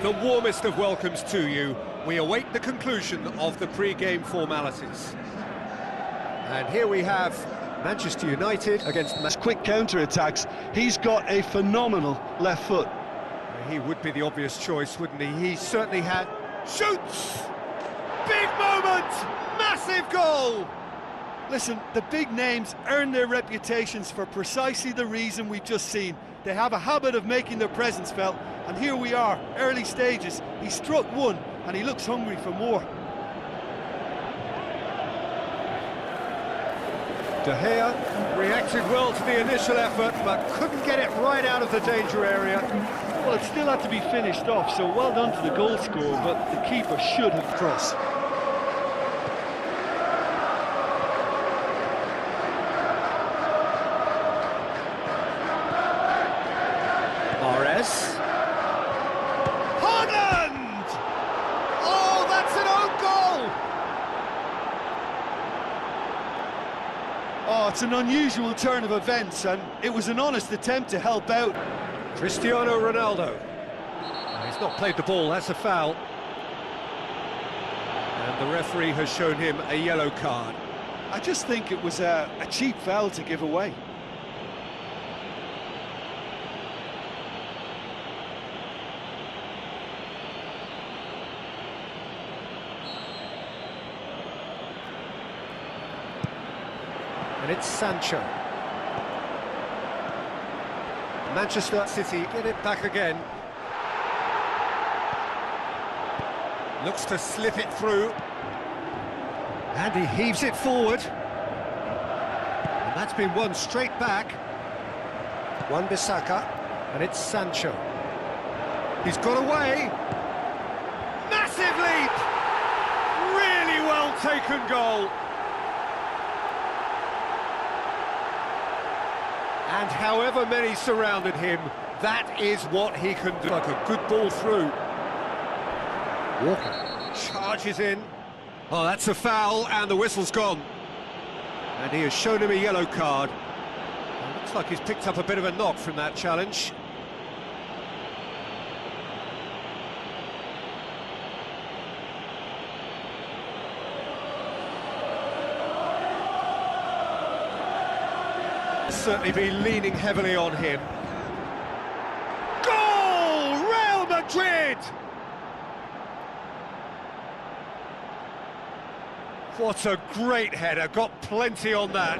The warmest of welcomes to you. We await the conclusion of the pre-game formalities. And here we have Manchester United against... Quick counter-attacks. He's got a phenomenal left foot. He would be the obvious choice, wouldn't he? He certainly had... Shoots! Big moment! Massive goal! Listen, the big names earn their reputations for precisely the reason we've just seen. They have a habit of making their presence felt, and here we are, early stages. He struck one, and he looks hungry for more. De Gea reacted well to the initial effort, but couldn't get it right out of the danger area. Well, it still had to be finished off, so well done to the goal scorer, but the keeper should have crossed. Haaland! Oh, that's an own goal! Oh, it's an unusual turn of events, and it was an honest attempt to help out. Cristiano Ronaldo. He's not played the ball, that's a foul. And the referee has shown him a yellow card. I just think it was a cheap foul to give away. And it's Sancho. Manchester City get it back again. Looks to slip it through. And he heaves it forward. And that's been won straight back. Wan-Bissaka. And it's Sancho. He's got away. Massive leap! Really well taken goal. And however many surrounded him, that is what he can do. Like a good ball through. Walker charges in. Oh, that's a foul, and the whistle's gone. And he has shown him a yellow card. Well, looks like he's picked up a bit of a knock from that challenge. Certainly be leaning heavily on him. Goal! Real Madrid! What a great header, got plenty on that.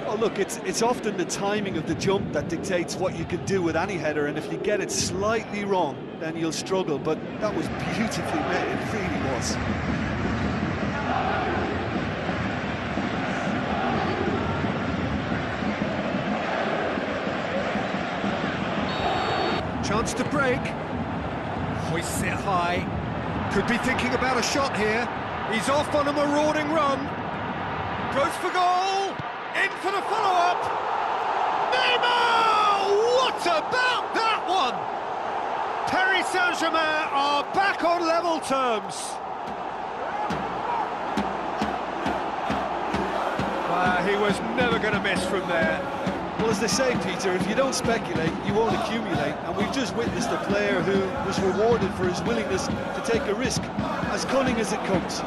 Well, look, it's often the timing of the jump that dictates what you can do with any header, and if you get it slightly wrong, then you'll struggle, but that was beautifully made, it really was. Chance to break. Hoists it high. Could be thinking about a shot here. He's off on a marauding run. Goes for goal. In for the follow-up. Neymar! What about that one? Paris Saint-Germain are back on level terms. He was never going to miss from there. Well, as they say, Peter, if you don't speculate, you won't accumulate. And we've just witnessed a player who was rewarded for his willingness to take a risk, as cunning as it comes.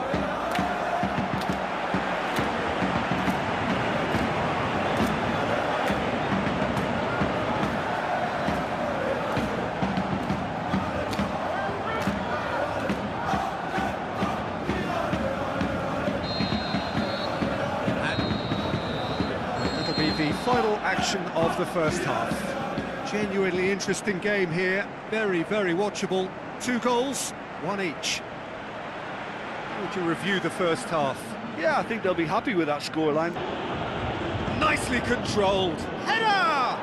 The final action of the first half. Genuinely interesting game here, very, very watchable. 2 goals, 1 each. How would you review the first half? Yeah, I think they'll be happy with that scoreline. Nicely controlled. Header!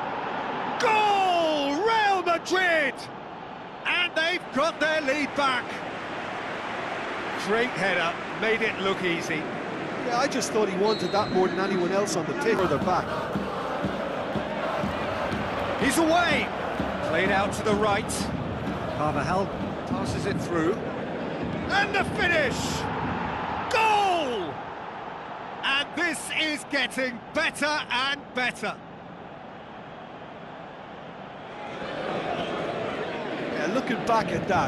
Goal! Real Madrid! And they've got their lead back. Great header, made it look easy. Yeah, I just thought he wanted that more than anyone else on the pitch. Further back. He's away! Played out to the right. Carvajal passes it through. And the finish! Goal! And this is getting better and better. Yeah, looking back at that,